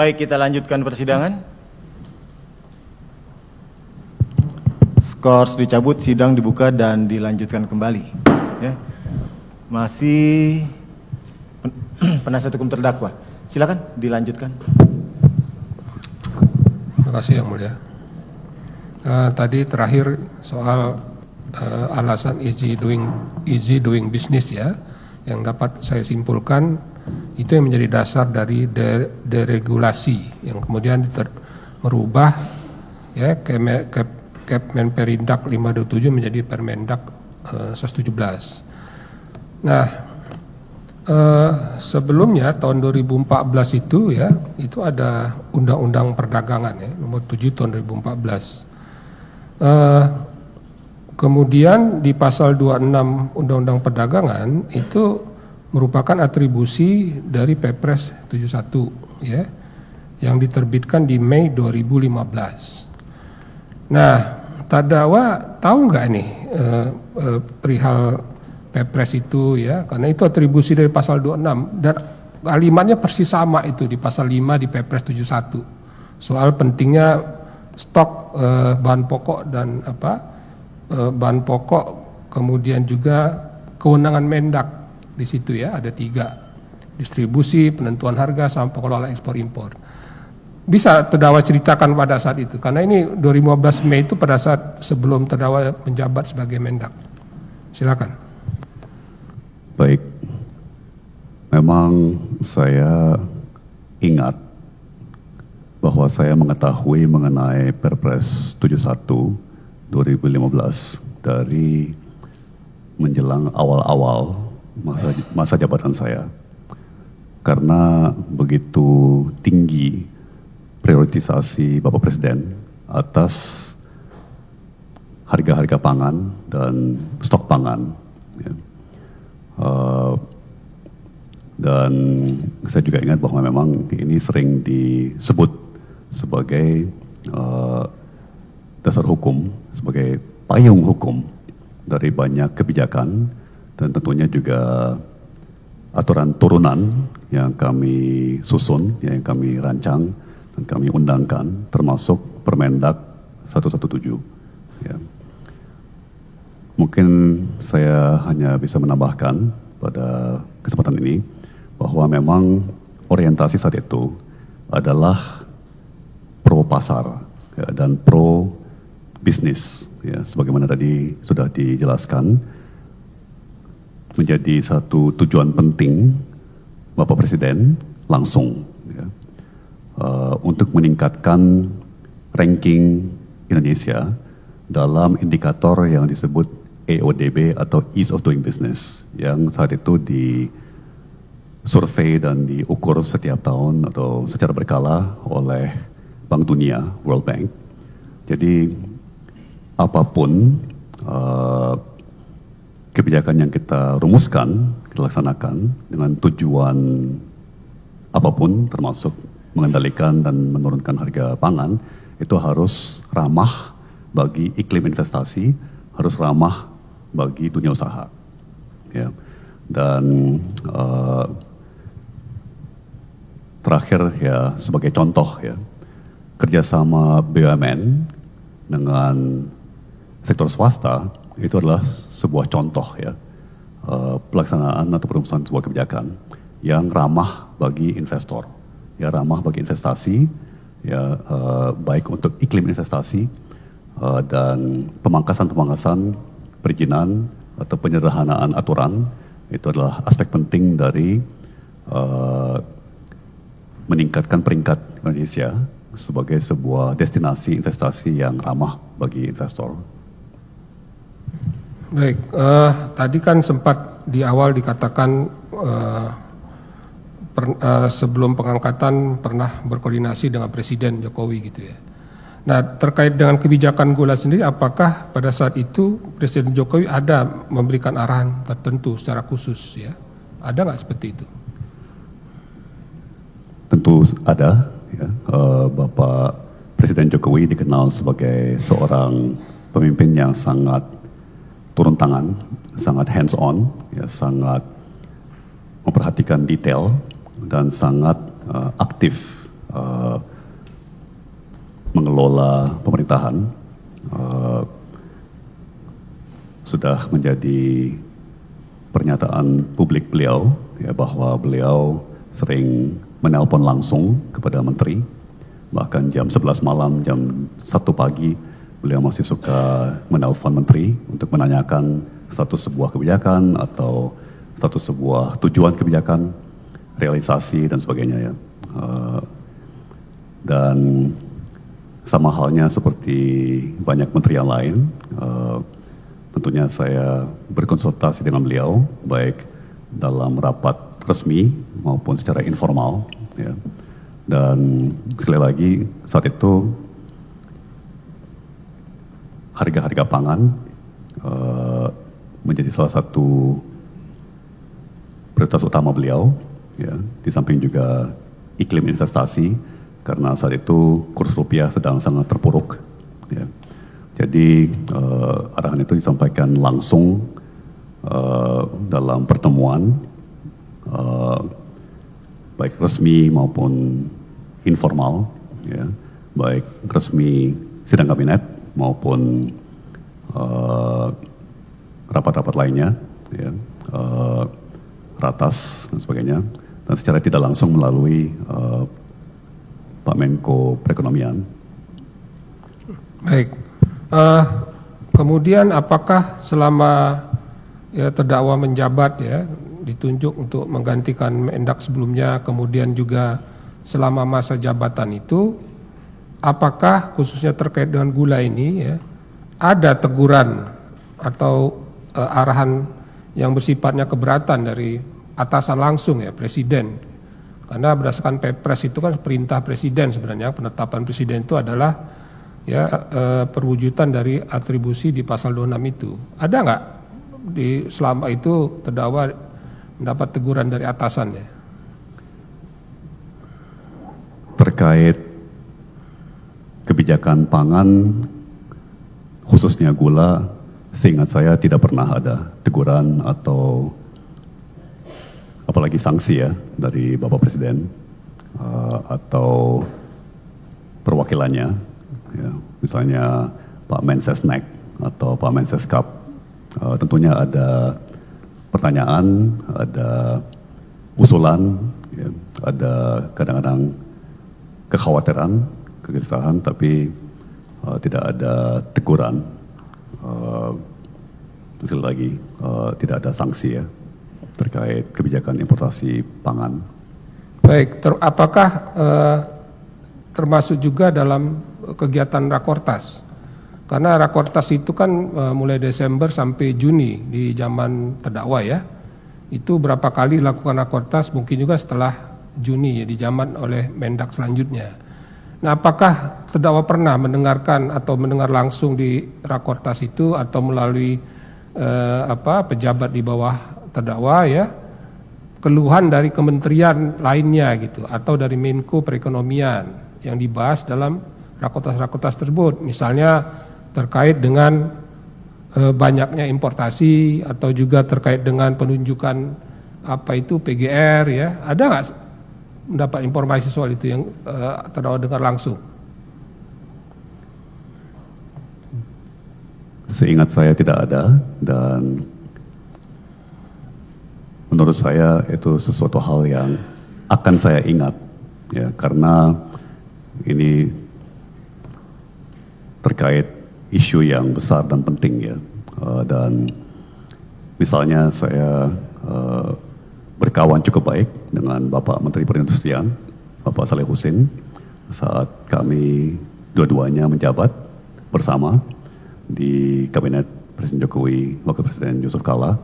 Baik, kita lanjutkan persidangan. Skors dicabut, sidang dibuka dan dilanjutkan kembali. Ya. Masih penasihat hukum terdakwa. Silakan dilanjutkan. Terima kasih Yang Mulia. Tadi terakhir soal alasan easy doing business ya, yang dapat saya simpulkan itu yang menjadi dasar dari deregulasi yang kemudian merubah ya Menperindak 527 menjadi Permendak 117. Nah, sebelumnya tahun 2014 itu ya, itu ada Undang-Undang Perdagangan ya, nomor 7 tahun 2014. Kemudian di pasal 26 Undang-Undang Perdagangan itu merupakan atribusi dari Perpres 71 ya, yang diterbitkan di Mei 2015. Nah, terdakwa tahu nggak nih perihal Perpres itu ya, karena itu atribusi dari pasal 26 dan kalimatnya persis sama itu di pasal 5 di Perpres 71 soal pentingnya stok bahan pokok dan bahan pokok, kemudian juga kewenangan Mendak di situ ya, ada 3, distribusi, penentuan harga, sama pengelola ekspor impor. Bisa terdakwa ceritakan pada saat itu, karena ini 2015 Mei itu pada saat sebelum terdakwa menjabat sebagai Mendak. Silakan. Baik, memang saya ingat bahwa saya mengetahui mengenai Perpres 71 2015 dari menjelang awal-awal masa jabatan saya, karena begitu tinggi prioritisasi Bapak Presiden atas harga-harga pangan dan stok pangan ya. Dan saya juga ingat bahwa memang ini sering disebut sebagai dasar hukum, sebagai payung hukum dari banyak kebijakan dan tentunya juga aturan turunan yang kami susun, yang kami rancang dan kami undangkan, termasuk Permendak 117. Ya. Mungkin saya hanya bisa menambahkan pada kesempatan ini bahwa memang orientasi saat itu adalah pro pasar ya, dan pro bisnis ya, sebagaimana tadi sudah dijelaskan, menjadi satu tujuan penting Bapak Presiden langsung ya, untuk meningkatkan ranking Indonesia dalam indikator yang disebut EODB atau Ease of Doing Business, yang saat itu disurvei dan diukur setiap tahun atau secara berkala oleh Bank Dunia, World Bank. Jadi apapun kebijakan yang kita rumuskan, kita laksanakan dengan tujuan apapun, termasuk mengendalikan dan menurunkan harga pangan, itu harus ramah bagi iklim investasi, harus ramah bagi dunia usaha. Ya. Dan terakhir ya, sebagai contoh ya, kerjasama BUMN dengan sektor swasta itu adalah sebuah contoh ya, pelaksanaan atau perumusan sebuah kebijakan yang ramah bagi investor, ya ramah bagi investasi, ya baik untuk iklim investasi dan pemangkasan perizinan atau penyederhanaan aturan. Itu adalah aspek penting dari meningkatkan peringkat Indonesia sebagai sebuah destinasi investasi yang ramah bagi investor. Baik, tadi kan sempat di awal dikatakan sebelum pengangkatan pernah berkoordinasi dengan Presiden Jokowi gitu ya. Nah, terkait dengan kebijakan gula sendiri, apakah pada saat itu Presiden Jokowi ada memberikan arahan tertentu secara khusus ya? Ada nggak seperti itu? Tentu ada. Ya. Bapak Presiden Jokowi dikenal sebagai seorang pemimpin yang sangat turun tangan, sangat hands on, ya, sangat memperhatikan detail dan sangat aktif mengelola pemerintahan sudah menjadi pernyataan publik beliau, ya, bahwa beliau sering menelpon langsung kepada menteri, bahkan jam 11 malam, jam 1 pagi, beliau masih suka menelpon menteri untuk menanyakan status sebuah kebijakan atau status sebuah tujuan kebijakan, realisasi dan sebagainya, ya. Dan sama halnya seperti banyak menteri yang lain, tentunya saya berkonsultasi dengan beliau, baik dalam rapat resmi maupun secara informal, ya. Dan sekali lagi, saat itu harga-harga pangan menjadi salah satu prioritas utama beliau, ya. Di samping juga iklim investasi, karena saat itu kurs rupiah sedang sangat terpuruk, ya. Jadi arahan itu disampaikan langsung dalam pertemuan baik resmi maupun informal, ya, baik resmi sidang kabinet maupun rapat-rapat lainnya, ya, ratas dan sebagainya, dan secara tidak langsung melalui Pak Menko Perekonomian. Baik. Kemudian apakah selama ya, terdakwa menjabat, ya, ditunjuk untuk menggantikan Mendak sebelumnya, kemudian juga selama masa jabatan itu, apakah khususnya terkait dengan gula ini, ya, ada teguran atau arahan yang bersifatnya keberatan dari atasan langsung, ya, presiden? Karena berdasarkan Perpres itu kan perintah presiden sebenarnya, penetapan presiden itu adalah ya perwujudan dari atribusi di pasal 26 itu. Ada nggak di selama itu terdakwa mendapat teguran dari atasannya? Terkait kebijakan pangan, khususnya gula, seingat saya tidak pernah ada teguran atau apalagi sanksi, ya, dari Bapak Presiden atau perwakilannya, ya. Misalnya Pak Mensesnek atau Pak Menseskap, tentunya ada pertanyaan, ada usulan, ya, ada kadang-kadang kekhawatiran, kegelisahan, tapi tidak ada teguran. Sekali lagi, tidak ada sanksi, ya, terkait kebijakan importasi pangan. Baik, apakah termasuk juga dalam kegiatan Rakortas? Karena Rakortas itu kan mulai Desember sampai Juni di zaman terdakwa, ya. Itu berapa kali lakukan Rakortas, mungkin juga setelah Juni, ya, di zaman oleh Mendak selanjutnya. Nah, apakah terdakwa pernah mendengarkan atau mendengar langsung di Rakortas itu atau melalui pejabat di bawah terdakwa, ya, keluhan dari kementerian lainnya gitu, atau dari Menko Perekonomian yang dibahas dalam Rakortas-Rakortas tersebut, misalnya terkait dengan banyaknya importasi atau juga terkait dengan penunjukan apa itu PGR, ya, ada nggak mendapat informasi soal itu yang terdakwa dengar langsung? Seingat saya tidak ada, dan menurut saya itu sesuatu hal yang akan saya ingat, ya, karena ini terkait isu yang besar dan penting, ya. Dan misalnya saya berkawan cukup baik dengan Bapak Menteri Perindustrian, Bapak Saleh Husin, saat kami dua-duanya menjabat bersama di Kabinet Presiden Jokowi, Wakil Presiden Yusuf Kala,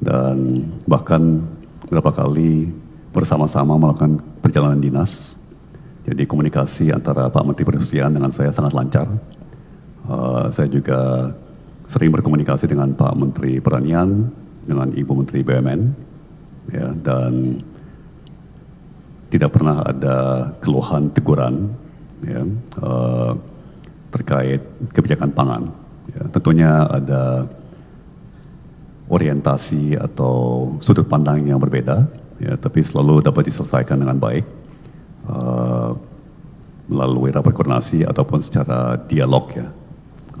dan bahkan beberapa kali bersama-sama melakukan perjalanan dinas. Jadi komunikasi antara Pak Menteri Perindustrian dengan saya sangat lancar. Saya juga sering berkomunikasi dengan Pak Menteri Pertanian, dengan Ibu Menteri BUMN, ya, dan tidak pernah ada keluhan teguran, ya, terkait kebijakan pangan. Ya, tentunya ada orientasi atau sudut pandang yang berbeda, ya, tapi selalu dapat diselesaikan dengan baik. melalui rapat koordinasi ataupun secara dialog ya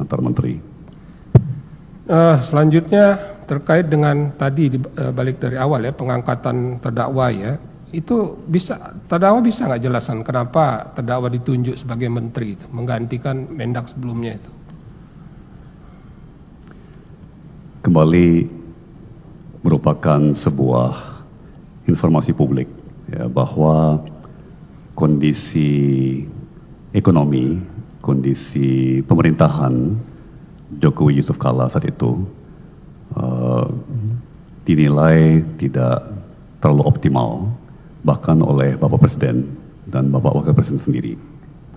antar menteri. Selanjutnya terkait dengan tadi balik dari awal ya, pengangkatan terdakwa ya, itu terdakwa bisa nggak jelaskan kenapa terdakwa ditunjuk sebagai menteri itu, menggantikan Mendak sebelumnya itu? Kembali merupakan sebuah informasi publik ya, bahwa kondisi ekonomi, kondisi pemerintahan Jokowi Yusuf Kala saat itu dinilai tidak terlalu optimal, bahkan oleh Bapak Presiden dan Bapak Wakil Presiden sendiri.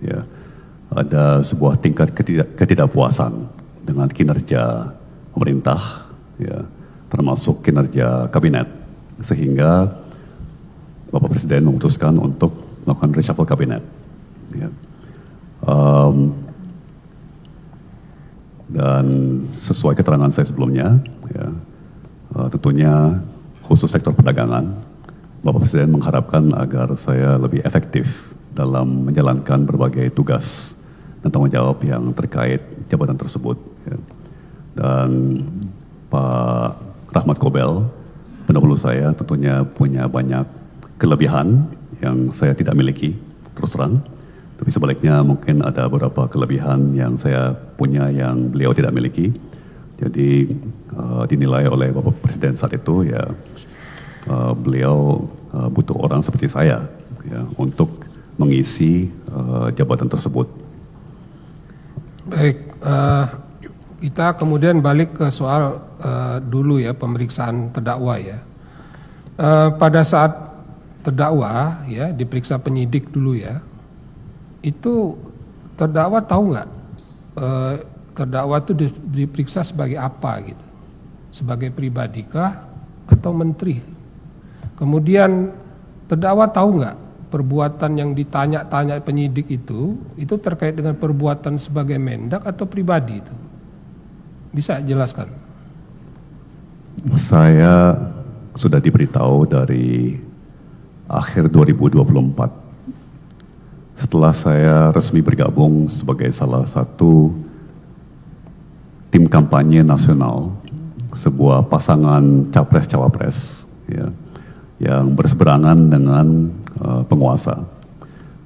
Ya, ada sebuah tingkat ketidakpuasan dengan kinerja pemerintah, ya, termasuk kinerja kabinet, sehingga Bapak Presiden memutuskan untuk melakukan reshuffle kabinet. Ya. Dan sesuai keterangan saya sebelumnya, ya, tentunya khusus sektor perdagangan, Bapak Presiden mengharapkan agar saya lebih efektif dalam menjalankan berbagai tugas dan tanggung jawab yang terkait jabatan tersebut. Ya. Dan Pak Rahmat Kobel, pendahulu saya, tentunya punya banyak kelebihan yang saya tidak miliki, terus terang. Tapi sebaliknya mungkin ada beberapa kelebihan yang saya punya yang beliau tidak miliki. Jadi dinilai oleh Bapak Presiden saat itu ya beliau butuh orang seperti saya ya, untuk mengisi jabatan tersebut. Baik, kita kemudian balik ke soal dulu ya, pemeriksaan terdakwa ya. Pada saat terdakwa ya diperiksa penyidik dulu ya, itu terdakwa tahu nggak terdakwa itu diperiksa sebagai apa gitu, sebagai pribadi kah atau menteri? Kemudian terdakwa tahu nggak perbuatan yang ditanya-tanya penyidik itu terkait dengan perbuatan sebagai Mendak atau pribadi itu? Bisa jelaskan? Saya sudah diberitahu dari akhir 2024 setelah saya resmi bergabung sebagai salah satu tim kampanye nasional, sebuah pasangan capres-cawapres ya, yang berseberangan dengan penguasa,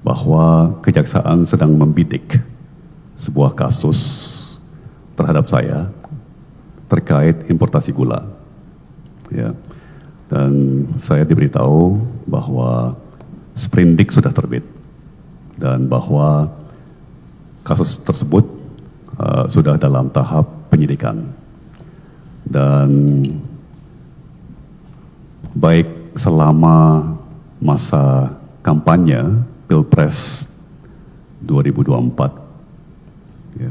bahwa kejaksaan sedang membidik sebuah kasus terhadap saya terkait importasi gula. Ya. Dan saya diberitahu bahwa sprindik sudah terbit dan bahwa kasus tersebut sudah dalam tahap penyidikan. Dan baik selama masa kampanye Pilpres 2024 ya,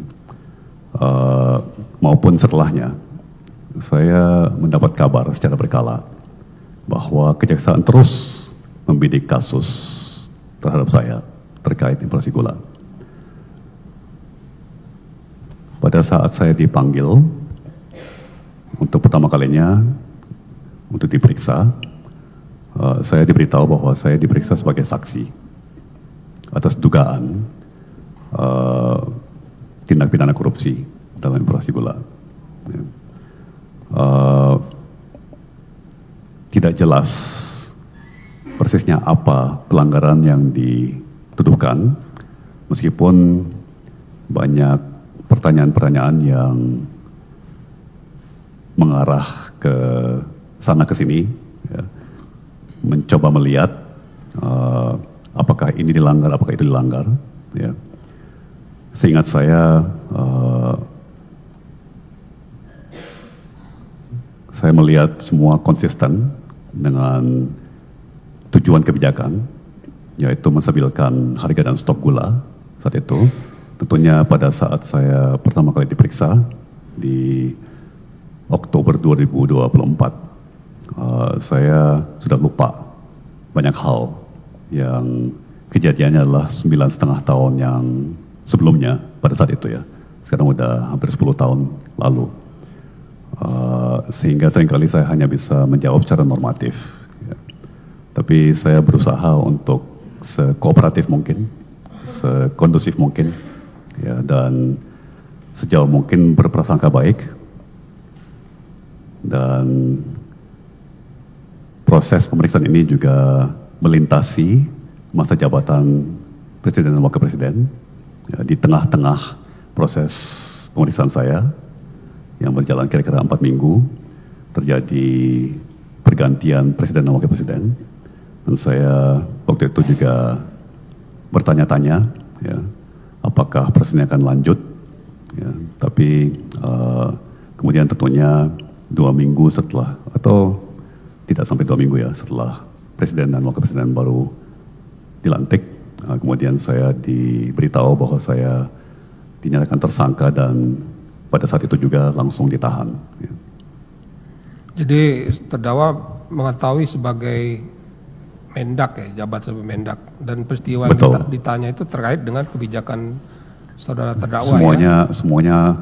maupun setelahnya, saya mendapat kabar secara berkala bahwa kejaksaan terus membidik kasus terhadap saya terkait importasi gula. Pada saat saya dipanggil untuk pertama kalinya untuk diperiksa, saya diberitahu bahwa saya diperiksa sebagai saksi atas dugaan tindak pidana korupsi dalam importasi gula. Tidak jelas persisnya apa pelanggaran yang dituduhkan, meskipun banyak pertanyaan-pertanyaan yang mengarah ke sana ke sini, ya, mencoba melihat apakah ini dilanggar, apakah itu dilanggar. Ya. Seingat saya melihat semua konsisten dengan tujuan kebijakan, yaitu menstabilkan harga dan stok gula saat itu. Tentunya pada saat saya pertama kali diperiksa di Oktober 2024, saya sudah lupa banyak hal yang kejadiannya adalah 9,5 tahun yang sebelumnya pada saat itu ya. Sekarang udah hampir 10 tahun lalu. Sehingga seringkali saya hanya bisa menjawab secara normatif. Ya. Tapi saya berusaha untuk sekooperatif mungkin sekondusif mungkin, ya, dan sejauh mungkin berprasangka baik, dan proses pemeriksaan ini juga melintasi masa jabatan Presiden dan Wakil Presiden, ya, di tengah-tengah proses pemeriksaan saya yang berjalan kira-kira 4 minggu, terjadi pergantian Presiden dan Wakil Presiden, dan saya waktu itu juga bertanya-tanya, ya, apakah proses ini akan lanjut, ya, tapi kemudian tentunya 2 minggu setelah, atau tidak sampai 2 minggu ya, setelah Presiden dan Wakil Presiden baru dilantik, kemudian saya diberitahu bahwa saya dinyatakan tersangka dan pada saat itu juga langsung ditahan. Ya. Jadi terdakwa mengetahui sebagai Mendak ya, jabat sebagai Mendak, dan peristiwa yang Betul. ditanya itu terkait dengan kebijakan saudara terdakwa Semuanya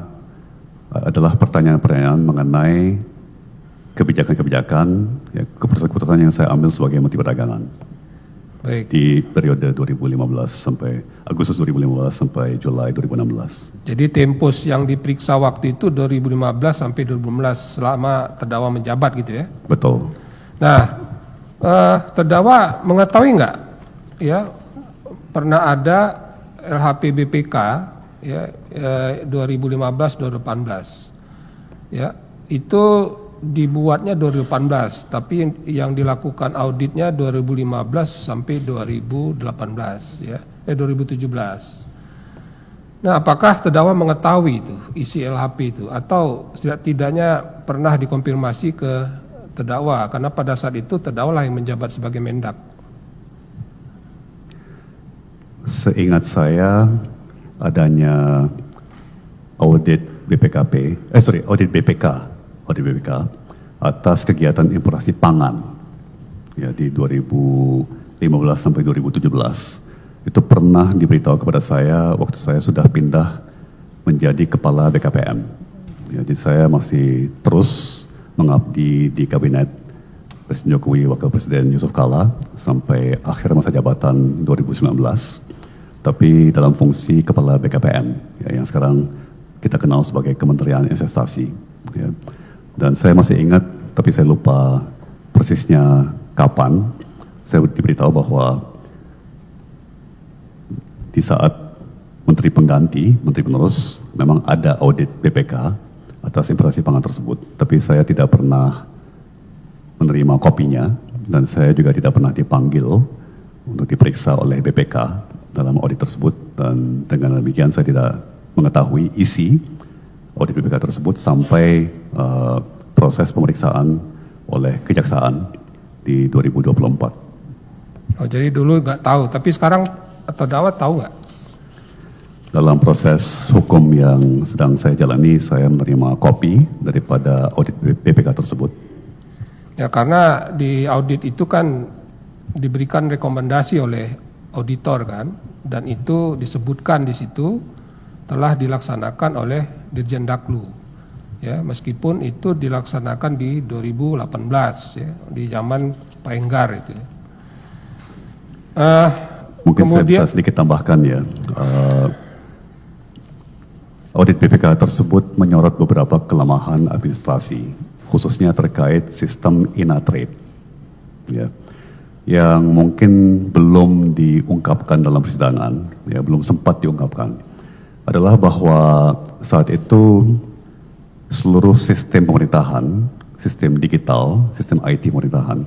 adalah pertanyaan-pertanyaan mengenai kebijakan-kebijakan, ya, keputusan-keputusan yang saya ambil sebagai Menteri Perdagangan. Baik. Di periode 2015 sampai Agustus 2015 sampai Juli 2016. Jadi tempus yang diperiksa waktu itu 2015 sampai 2016 selama terdakwa menjabat gitu ya. Betul. Nah, terdakwa mengetahui nggak ya pernah ada LHP BPK ya 2015-2018 ya itu dibuatnya 2018 tapi yang dilakukan auditnya 2015 sampai 2018 ya 2017. Nah, apakah terdakwa mengetahui itu isi LHP itu atau setidaknya pernah dikonfirmasi ke terdakwa, karena pada saat itu terdakwa lah yang menjabat sebagai Mendak? Seingat saya adanya audit audit BPK atas kegiatan inflasi pangan ya di 2015 sampai 2017. Itu pernah diberitahu kepada saya waktu saya sudah pindah menjadi kepala BKPM. Ya, jadi saya masih terus mengabdi di kabinet Presiden Jokowi, Wakil Presiden Yusuf Kala sampai akhir masa jabatan 2019. Tapi dalam fungsi kepala BKPM, ya, yang sekarang kita kenal sebagai Kementerian Investasi. Ya. Dan saya masih ingat, tapi saya lupa persisnya kapan. Saya diberitahu bahwa di saat Menteri Pengganti, Menteri Penerus, memang ada audit BPK atas inflasi pangan tersebut, tapi saya tidak pernah menerima kopinya dan saya juga tidak pernah dipanggil untuk diperiksa oleh BPK dalam audit tersebut, dan dengan demikian saya tidak mengetahui isi audit BPK tersebut sampai proses pemeriksaan oleh Kejaksaan di 2024. Oh, jadi dulu nggak tahu, tapi sekarang terdakwa tahu nggak? Dalam proses hukum yang sedang saya jalani, saya menerima kopi daripada audit BPK tersebut. Ya, karena di audit itu kan diberikan rekomendasi oleh auditor kan, dan itu disebutkan di situ telah dilaksanakan oleh Dirjen Daklu. Ya, meskipun itu dilaksanakan di 2018 ya, di zaman Pak Enggar itu. Mungkin kemudian, saya bisa sedikit tambahkan ya. Audit BPK tersebut menyorot beberapa kelemahan administrasi, khususnya terkait sistem INATRADE, ya, yang mungkin belum diungkapkan dalam persidangan, ya, belum sempat diungkapkan, adalah bahwa saat itu seluruh sistem pemerintahan, sistem digital, sistem IT pemerintahan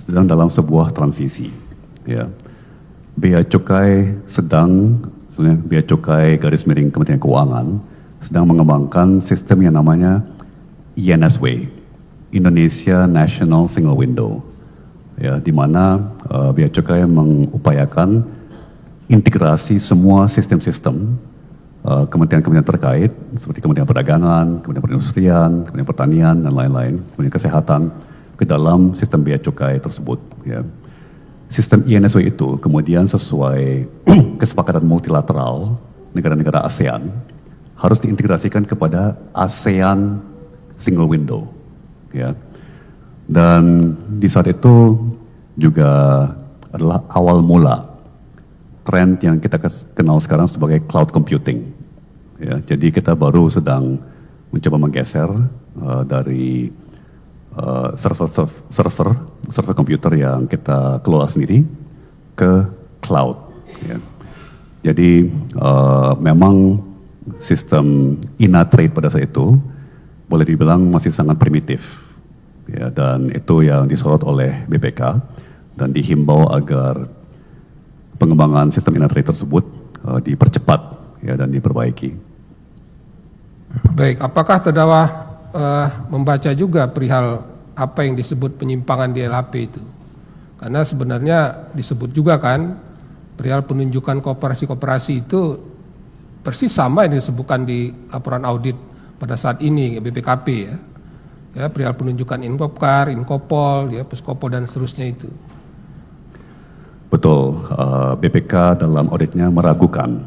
sedang dalam sebuah transisi, ya. Bea Cukai Bea Cukai _ Kementerian Keuangan sedang mengembangkan sistem yang namanya INSW, Indonesia National Single Window, ya, di mana Bea Cukai mengupayakan integrasi semua sistem-sistem kementerian-kementerian terkait seperti Kementerian Perdagangan, Kementerian Perindustrian, Kementerian Pertanian dan lain-lain, Kementerian Kesehatan ke dalam sistem Bea Cukai tersebut, ya. Sistem INSW itu kemudian sesuai kesepakatan multilateral negara-negara ASEAN harus diintegrasikan kepada ASEAN Single Window, ya. Dan di saat itu juga adalah awal mula tren yang kita kenal sekarang sebagai cloud computing. Ya, jadi kita baru sedang mencoba menggeser dari server komputer yang kita kelola sendiri ke cloud. Ya. Jadi memang sistem Inatrade pada saat itu boleh dibilang masih sangat primitif, ya, dan itu yang disorot oleh BPK dan dihimbau agar pengembangan sistem Inatrade tersebut dipercepat, ya, dan diperbaiki. Baik, apakah terdakwa membaca juga perihal apa yang disebut penyimpangan di LHP itu? Karena sebenarnya disebut juga kan perihal penunjukan kooperasi-kooperasi itu persis sama yang disebutkan di laporan audit pada saat ini BPKP, ya, perihal penunjukan Inkopkar, Inkopol, ya, Puskopol dan seterusnya itu. Betul, BPK dalam auditnya meragukan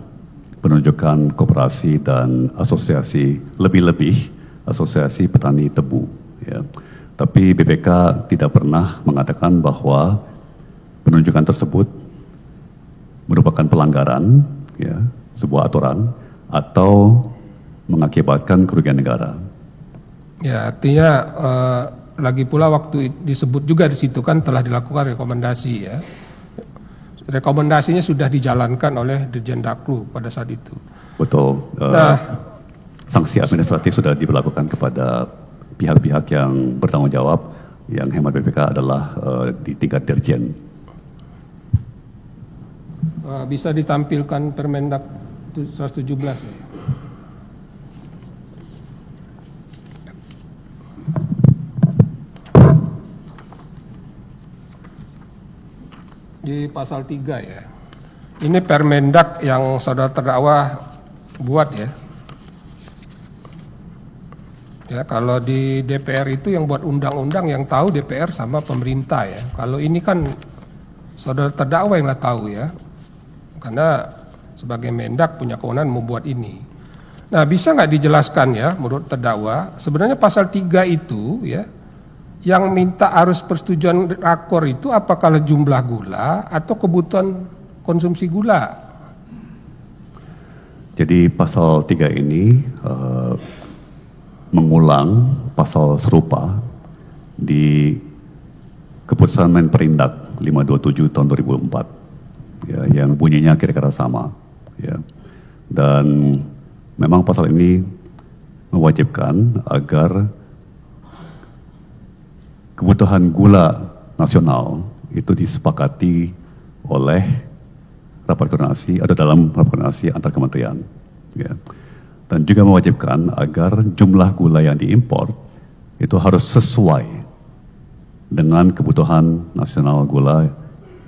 penunjukan koperasi dan asosiasi, lebih-lebih asosiasi petani tebu. Ya. Tapi BPK tidak pernah mengatakan bahwa penunjukan tersebut merupakan pelanggaran, ya, sebuah aturan atau mengakibatkan kerugian negara. Ya, artinya lagi pula waktu disebut juga di situ kan telah dilakukan rekomendasi, ya. Rekomendasinya sudah dijalankan oleh Dirjen Daklu pada saat itu. Betul. Sanksi administratif sudah diberlakukan kepada pihak-pihak yang bertanggung jawab, yang hemat BPK adalah di tingkat Dirjen. Bisa ditampilkan Permendak 117, ya. Di pasal 3, ya. Ini Permendak yang saudara terdakwa buat, ya. Ya, kalau di DPR itu yang buat undang-undang yang tahu DPR sama pemerintah, ya. Kalau ini kan saudara terdakwa yang nggak tahu, ya. Karena sebagai Mendak punya kewenangan membuat ini. Nah, bisa nggak dijelaskan, ya, menurut terdakwa sebenarnya pasal 3 itu, ya, yang minta harus persetujuan rakor itu apakah jumlah gula atau kebutuhan konsumsi gula? Jadi pasal 3 ini mengulang pasal serupa di keputusan Menperindak 527 tahun 2004, ya, yang bunyinya kira-kira sama, ya. Dan memang pasal ini mewajibkan agar kebutuhan gula nasional itu disepakati oleh rapat koordinasi atau dalam rapat koordinasi antar kementerian, ya. Dan juga mewajibkan agar jumlah gula yang diimpor itu harus sesuai dengan kebutuhan nasional gula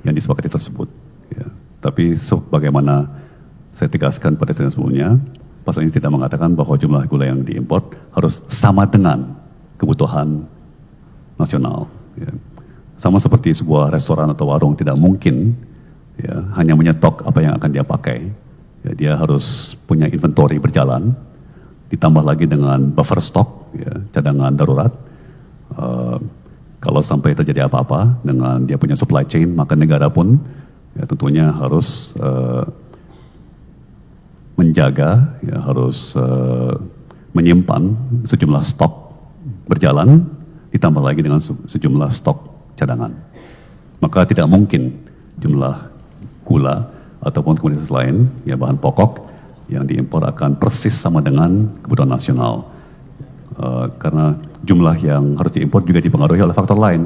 yang disepakati tersebut, ya. Tapi sebagaimana saya tegaskan pada sidang sebelumnya, pasal ini tidak mengatakan bahwa jumlah gula yang diimpor harus sama dengan kebutuhan nasional, ya. Sama seperti sebuah restoran atau warung tidak mungkin, ya, hanya menyetok apa yang akan dia pakai, ya, dia harus punya inventory berjalan, ditambah lagi dengan buffer stock, ya, cadangan darurat. Kalau sampai terjadi apa-apa dengan dia punya supply chain, maka negara pun, ya, tentunya harus menjaga, ya, harus menyimpan sejumlah stok berjalan, ditambah lagi dengan sejumlah stok cadangan. Maka tidak mungkin jumlah gula ataupun komoditas lain, ya, bahan pokok yang diimpor akan persis sama dengan kebutuhan nasional. Karena jumlah yang harus diimpor juga dipengaruhi oleh faktor lain,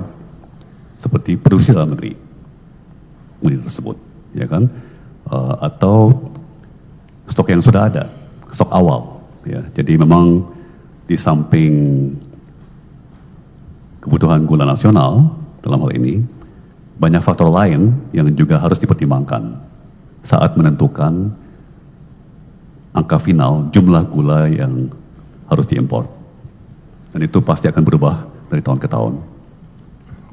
seperti produksi dalam negeri komoditas tersebut, ya kan, atau stok yang sudah ada, stok awal, ya. Jadi memang di samping kebutuhan gula nasional dalam hal ini, banyak faktor lain yang juga harus dipertimbangkan saat menentukan angka final jumlah gula yang harus diimpor. Dan itu pasti akan berubah dari tahun ke tahun.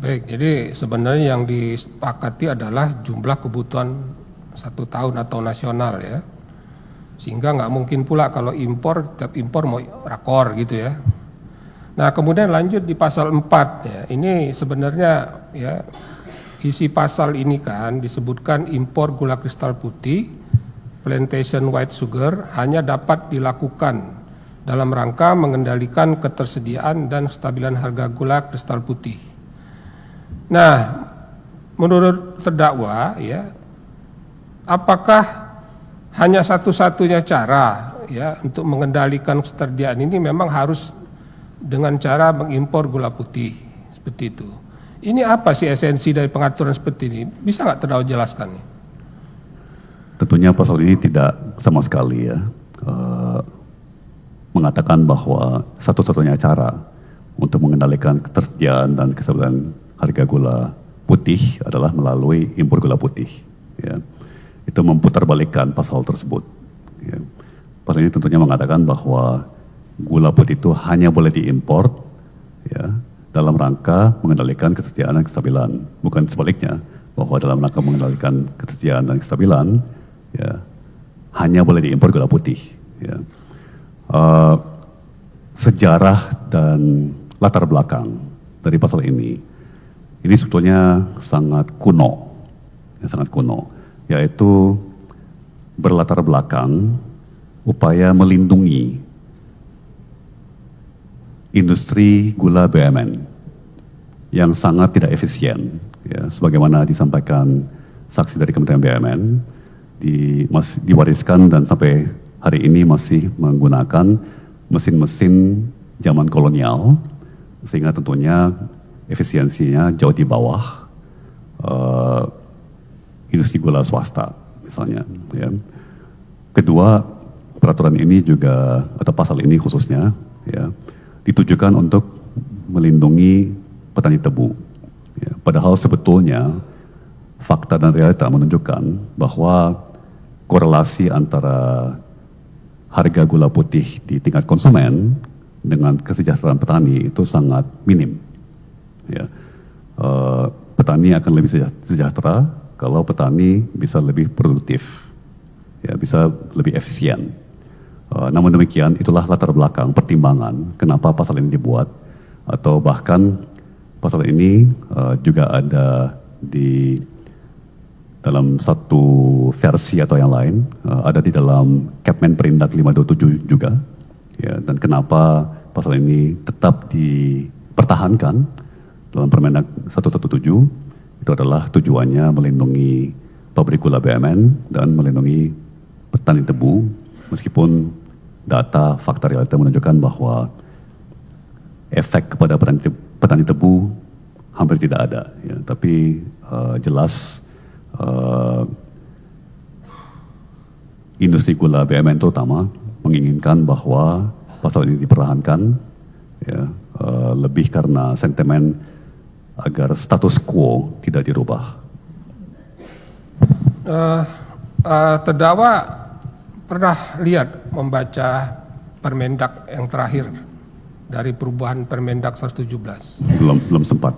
Baik, jadi sebenarnya yang disepakati adalah jumlah kebutuhan 1 tahun atau nasional, ya. Sehingga nggak mungkin pula kalau impor, tiap impor mau rakor gitu, ya. Nah, kemudian lanjut di pasal 4, ya. Ini sebenarnya, ya, isi pasal ini kan disebutkan impor gula kristal putih, plantation white sugar hanya dapat dilakukan dalam rangka mengendalikan ketersediaan dan kestabilan harga gula kristal putih. Nah, menurut terdakwa ya, apakah hanya satu-satunya cara ya untuk mengendalikan ketersediaan ini memang harus dengan cara mengimpor gula putih seperti itu? Ini apa sih esensi dari pengaturan seperti ini? Bisa nggak terdakwa jelaskan? Tentunya pasal ini tidak sama sekali ya mengatakan bahwa satu-satunya cara untuk mengendalikan ketersediaan dan kestabilan harga gula putih adalah melalui impor gula putih. Ya. Itu memutarbalikkan pasal tersebut. Ya. Pasal ini tentunya mengatakan bahwa gula putih itu hanya boleh diimpor ya, dalam rangka mengendalikan ketersediaan dan kestabilan. Bukan sebaliknya, bahwa dalam rangka mengendalikan ketersediaan dan kestabilan, ya, hanya boleh diimpor gula putih. Ya. Sejarah dan latar belakang dari pasal ini sebetulnya sangat kuno, yaitu berlatar belakang upaya melindungi industri gula BUMN yang sangat tidak efisien, ya, sebagaimana disampaikan saksi dari Kementerian BUMN, diwariskan dan sampai hari ini masih menggunakan mesin-mesin zaman kolonial, sehingga tentunya efisiensinya jauh di bawah industri gula swasta misalnya. Ya. Kedua, peraturan ini juga atau pasal ini khususnya ya, ditujukan untuk melindungi petani tebu. Ya, padahal sebetulnya fakta dan realita menunjukkan bahwa korelasi antara harga gula putih di tingkat konsumen dengan kesejahteraan petani itu sangat minim. Ya, petani akan lebih sejahtera kalau petani bisa lebih produktif, ya, bisa lebih efisien. Namun demikian, itulah latar belakang pertimbangan kenapa pasal ini dibuat, atau bahkan pasal ini juga ada di dalam satu versi atau yang lain, ada di dalam Kepmen Perindak 527 juga, ya, dan kenapa pasal ini tetap dipertahankan dalam Permendak 117, itu adalah tujuannya melindungi pabrik gula BUMN dan melindungi petani tebu, meskipun data fakta realita menunjukkan bahwa efek kepada petani tebu hampir tidak ada, ya, tapi jelas industri gula BUMN terutama menginginkan bahwa pasal ini dipertahankan, ya, lebih karena sentimen agar status quo tidak dirubah. Terdakwa pernah lihat membaca Permendak yang terakhir dari perubahan Permendak 117? Belum sempat.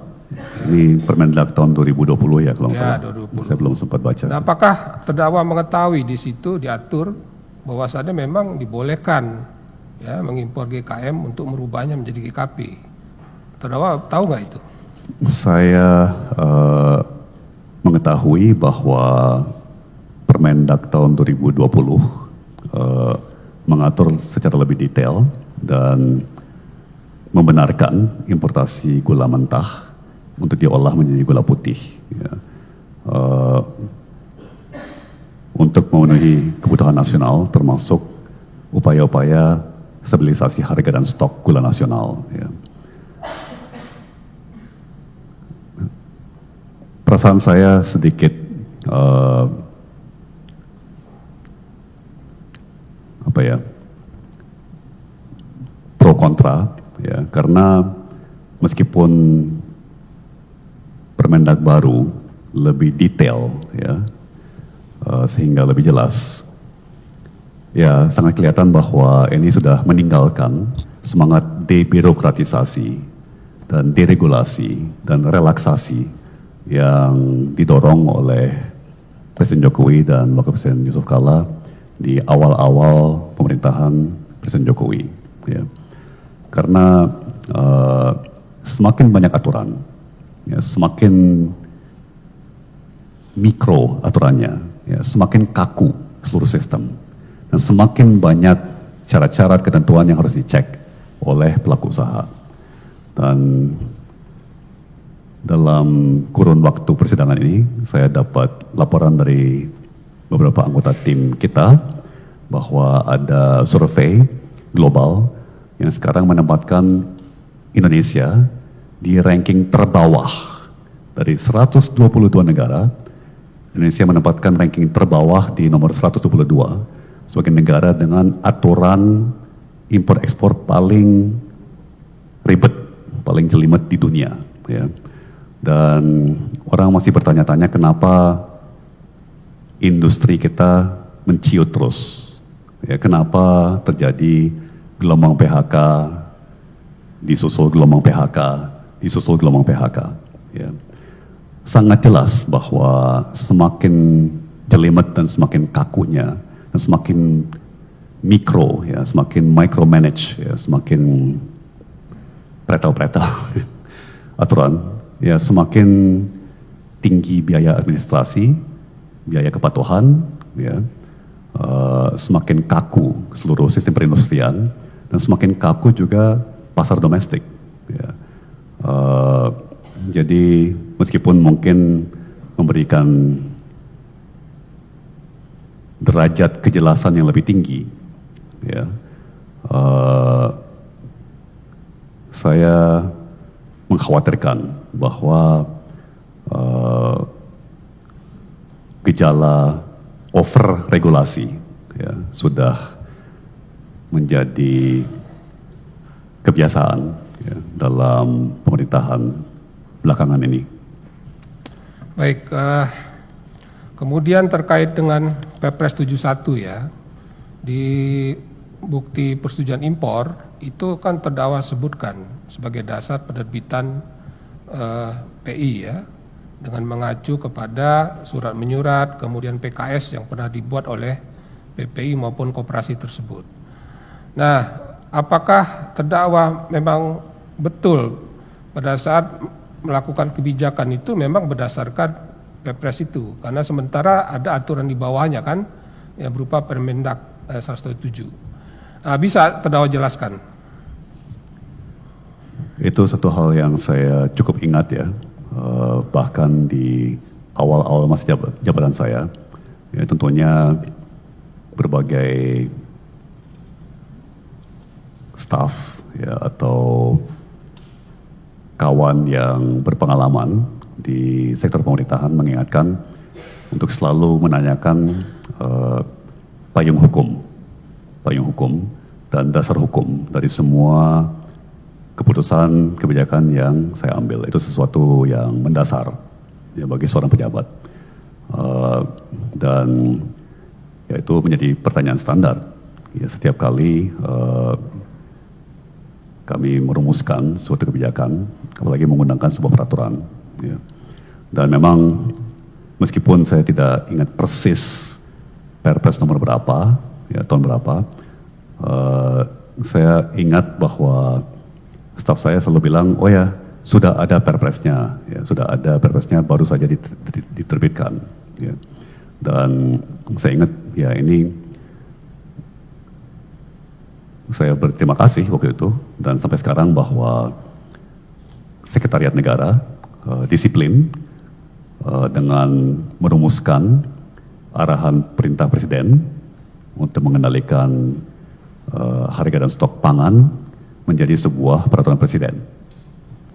Ini Permendak tahun 2020 ya kalau Ya, salah. 2020. Saya belum sempat baca. Nah, apakah terdakwa mengetahui di situ diatur bahwasannya memang dibolehkan ya mengimpor GKM untuk merubahnya menjadi GKP? Terdakwa tahu nggak itu? Saya mengetahui bahwa Permendak tahun 2020 mengatur secara lebih detail dan membenarkan importasi gula mentah untuk diolah menjadi gula putih, ya, untuk memenuhi kebutuhan nasional, termasuk upaya-upaya stabilisasi harga dan stok gula nasional. Ya. Perasaan saya sedikit pro kontra, ya, karena meskipun Permendak baru lebih detail, ya, sehingga lebih jelas, ya, sangat kelihatan bahwa ini sudah meninggalkan semangat debirokratisasi dan deregulasi dan relaksasi yang didorong oleh Presiden Jokowi dan Wakil Presiden Yusuf Kala di awal-awal pemerintahan Presiden Jokowi. Ya. Karena semakin banyak aturan, ya, semakin mikro aturannya, ya, semakin kaku seluruh sistem, dan semakin banyak syarat-syarat ketentuan yang harus dicek oleh pelaku usaha. Dan dalam kurun waktu persidangan ini, saya dapat laporan dari beberapa anggota tim kita bahwa ada survei global yang sekarang menempatkan Indonesia di ranking terbawah dari 122 negara. Indonesia menempatkan ranking terbawah di nomor 122 sebagai negara dengan aturan impor ekspor paling ribet, paling jelimet di dunia, ya. Dan orang masih bertanya-tanya kenapa industri kita menciut terus, ya, kenapa terjadi gelombang PHK, disusul gelombang PHK, disusul gelombang PHK, ya. Sangat jelas bahwa semakin jelimet dan semakin kakunya dan semakin mikro, ya, semakin micromanage, ya, semakin pretel-pretel aturan, ya, semakin tinggi biaya administrasi, biaya kepatuhan, ya, semakin kaku seluruh sistem perindustrian, dan semakin kaku juga pasar domestik, ya. Jadi meskipun mungkin memberikan derajat kejelasan yang lebih tinggi, ya, saya mengkhawatirkan bahwa gejala over regulasi, ya, sudah menjadi kebiasaan, ya, dalam pemerintahan belakangan ini. Baik, kemudian terkait dengan Perpres 71, ya, di bukti persetujuan impor itu kan terdakwa sebutkan sebagai dasar penerbitan PI, ya, dengan mengacu kepada surat menyurat, kemudian PKS yang pernah dibuat oleh PPI maupun koperasi tersebut. Nah, apakah terdakwa memang betul pada saat melakukan kebijakan itu memang berdasarkan Perpres itu, karena sementara ada aturan di bawahnya kan, yang berupa Permendak 107. Bisa terdakwa jelaskan? Itu satu hal yang saya cukup ingat, ya, bahkan di awal-awal masa jabatan saya, ya, tentunya berbagai staf, ya, atau kawan yang berpengalaman di sektor pemerintahan mengingatkan untuk selalu menanyakan payung hukum dan dasar hukum dari semua keputusan kebijakan yang saya ambil. Itu sesuatu yang mendasar, ya, bagi seorang pejabat, dan ya, itu menjadi pertanyaan standar, ya, setiap kali kami merumuskan suatu kebijakan, apalagi menggunakan sebuah peraturan, ya. Dan memang meskipun saya tidak ingat persis Perpres nomor berapa, ya, tahun berapa, saya ingat bahwa staf saya selalu bilang, oh ya, sudah ada Perpresnya, ya, sudah ada Perpresnya, baru saja diterbitkan, ya. Dan saya ingat, ya, ini saya berterima kasih waktu itu dan sampai sekarang bahwa Sekretariat Negara disiplin dengan merumuskan arahan perintah Presiden untuk mengendalikan harga dan stok pangan menjadi sebuah peraturan Presiden,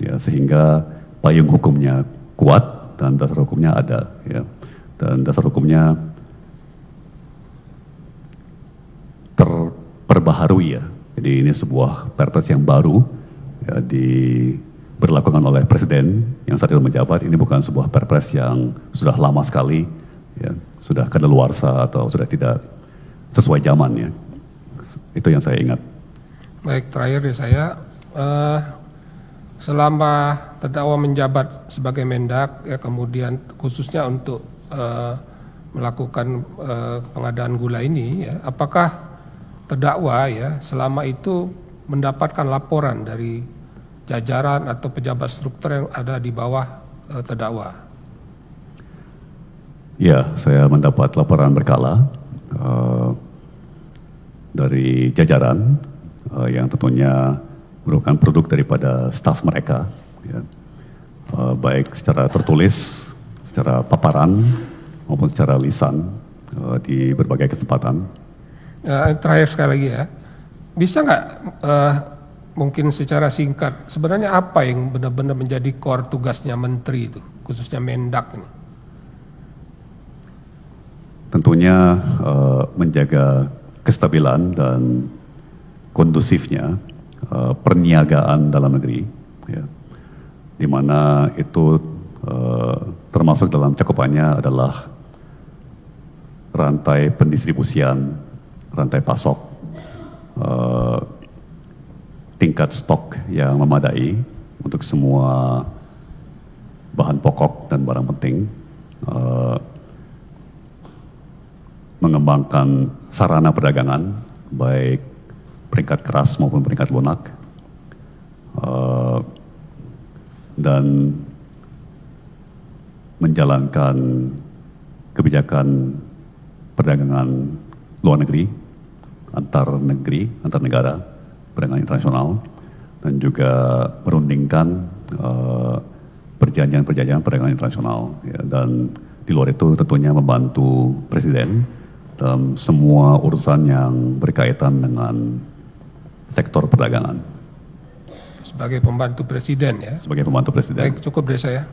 ya, sehingga payung hukumnya kuat dan dasar hukumnya ada, ya, dan dasar hukumnya terperbaharui, ya. Jadi ini sebuah Perpres yang baru, ya, diberlakukan oleh Presiden yang saat itu menjabat. Ini bukan sebuah Perpres yang sudah lama sekali, ya, sudah kadaluarsa atau sudah tidak sesuai zaman, ya. Itu yang saya ingat. Baik, terakhir ya saya, selama terdakwa menjabat sebagai Mendak, ya, kemudian khususnya untuk melakukan pengadaan gula ini, ya, apakah terdakwa, ya, selama itu mendapatkan laporan dari jajaran atau pejabat struktur yang ada di bawah terdakwa? Ya, saya mendapat laporan berkala dari jajaran yang tentunya merupakan produk daripada staf mereka, ya. Baik secara tertulis, secara paparan maupun secara lisan di berbagai kesempatan. Terakhir sekali lagi ya, bisa nggak mungkin secara singkat sebenarnya apa yang benar-benar menjadi core tugasnya menteri itu, khususnya Mendak ini? Tentunya menjaga kestabilan dan kondusifnya perniagaan dalam negeri, ya, di mana itu termasuk dalam cakupannya adalah rantai pendistribusian, rantai pasok, tingkat stok yang memadai untuk semua bahan pokok dan barang penting, mengembangkan sarana perdagangan, baik peringkat keras maupun peringkat lunak, dan menjalankan kebijakan perdagangan luar negeri, antar negara, perdagangan internasional, dan juga merundingkan perjanjian-perjanjian perdagangan internasional, ya, dan di luar itu tentunya membantu Presiden dalam semua urusan yang berkaitan dengan sektor perdagangan. Sebagai pembantu presiden ya. Sebagai pembantu Presiden. Baik, cukup dari saya.